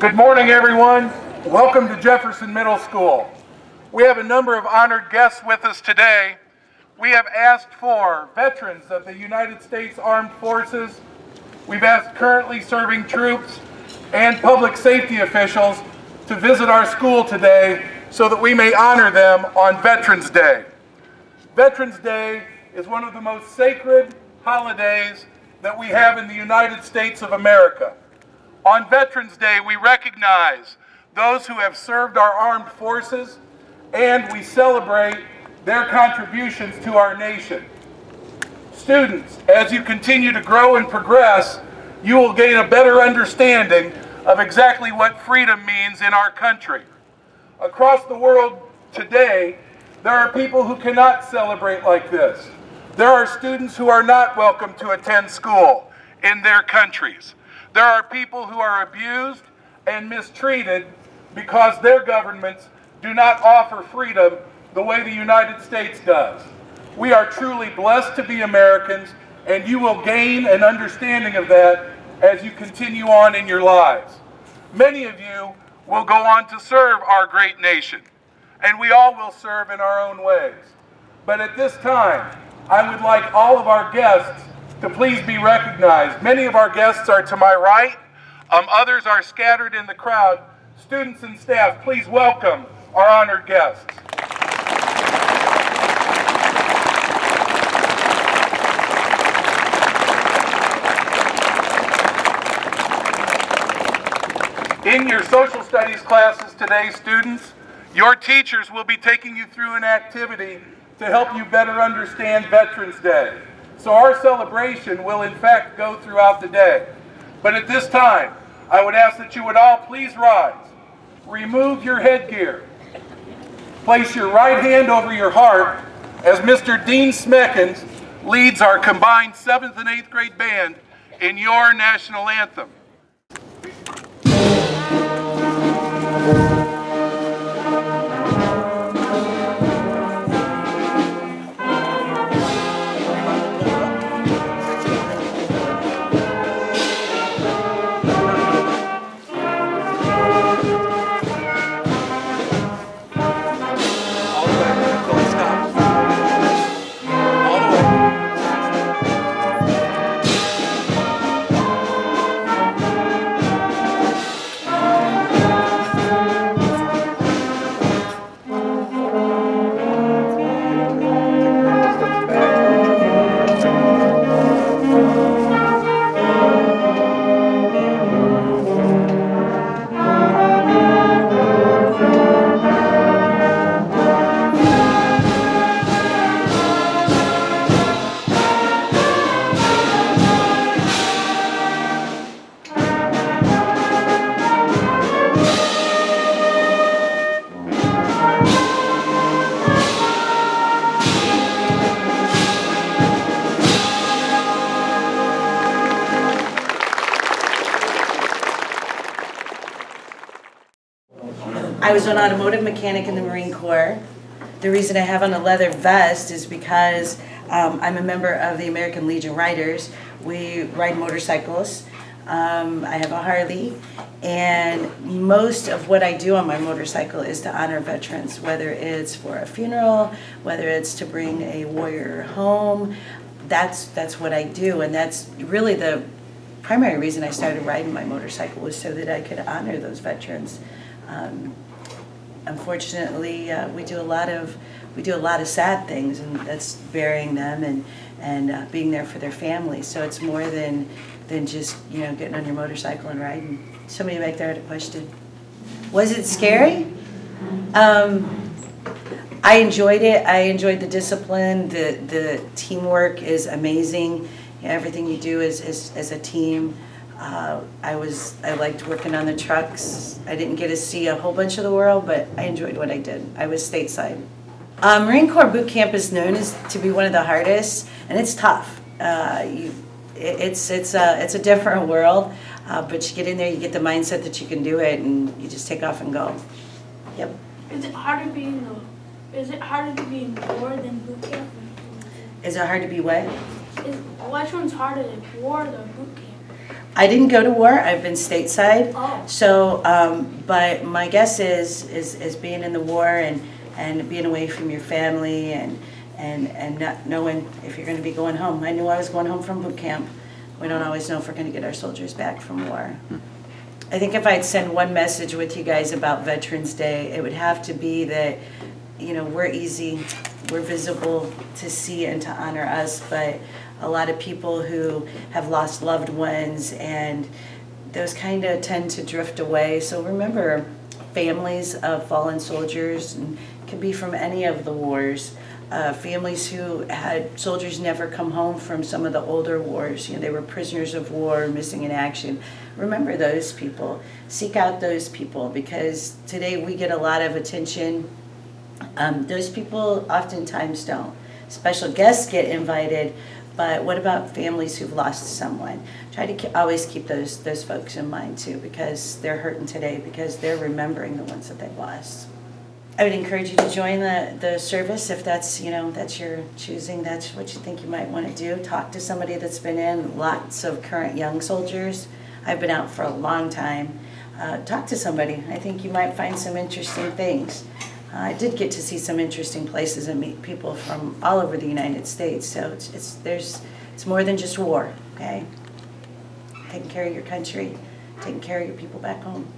Good morning, everyone. Welcome to Jefferson Middle School. We have a number of honored guests with us today. We have asked for veterans of the United States Armed Forces. We've asked currently serving troops and public safety officials to visit our school today so that we may honor them on Veterans Day. Veterans Day is one of the most sacred holidays that we have in the United States of America. On Veterans Day, we recognize those who have served our armed forces, and we celebrate their contributions to our nation. Students, as you continue to grow and progress, you will gain a better understanding of exactly what freedom means in our country. Across the world today, there are people who cannot celebrate like this. There are students who are not welcome to attend school in their countries. There are people who are abused and mistreated because their governments do not offer freedom the way the United States does. We are truly blessed to be Americans, and you will gain an understanding of that as you continue on in your lives. Many of you will go on to serve our great nation, and we all will serve in our own ways. But at this time, I would like all of our guests to please be recognized. Many of our guests are to my right. Others are scattered in the crowd. Students and staff, please welcome our honored guests. In your social studies classes today, students, your teachers will be taking you through an activity to help you better understand Veterans Day. So our celebration will in fact go throughout the day. But at this time, I would ask that you would all please rise. Remove your headgear. Place your right hand over your heart as Mr. Dean Smekens leads our combined 7th and 8th grade band in your national anthem. I was an automotive mechanic in the Marine Corps. The reason I have on a leather vest is because I'm a member of the American Legion Riders. We ride motorcycles. I have a Harley, and most of what I do on my motorcycle is to honor veterans, whether it's for a funeral, whether it's to bring a warrior home. That's what I do, and that's really the primary reason I started riding my motorcycle, was so that I could honor those veterans. Unfortunately, we do a lot of sad things, and that's burying them and being there for their families. So it's more than just getting on your motorcycle and riding. Somebody back there had a question. Was it scary? I enjoyed it. I enjoyed the discipline. The teamwork is amazing. Everything you do is as a team. I liked working on the trucks. I didn't get to see a whole bunch of the world, but I enjoyed what I did. I was stateside. Marine Corps boot camp is known to be one of the hardest, and it's tough. It's a different world, but you get in there, you get the mindset that you can do it, and you just take off and go. Yep. Is it harder to be in war than boot camp? Is it hard to be what? Which one's harder, war or boot camp? I didn't go to war. I've been stateside. Oh. So, but my guess is being in the war and being away from your family and not knowing if you're going to be going home. I knew I was going home from boot camp. We don't always know if we're going to get our soldiers back from war. I think if I'd send one message with you guys about Veterans Day, it would have to be that, you know, we're easy, we're visible to see and to honor us, but a lot of people who have lost loved ones and those kind of tend to drift away. So remember families of fallen soldiers, and it could be from any of the wars. Families who had soldiers never come home from some of the older wars. You know, they were prisoners of war, missing in action. Remember those people. Seek out those people, because today we get a lot of attention. Those people oftentimes don't. Special guests get invited, but what about families who've lost someone? Try to always keep those folks in mind too, because they're hurting today, because they're remembering the ones that they've lost. I would encourage you to join the service if that's, you know, that's your choosing, that's what you think you might want to do. Talk to somebody that's been in, lots of current young soldiers. I've been out for a long time. Talk to somebody. I think you might find some interesting things. I did get to see some interesting places and meet people from all over the United States. So it's more than just war, okay? Taking care of your country, taking care of your people back home.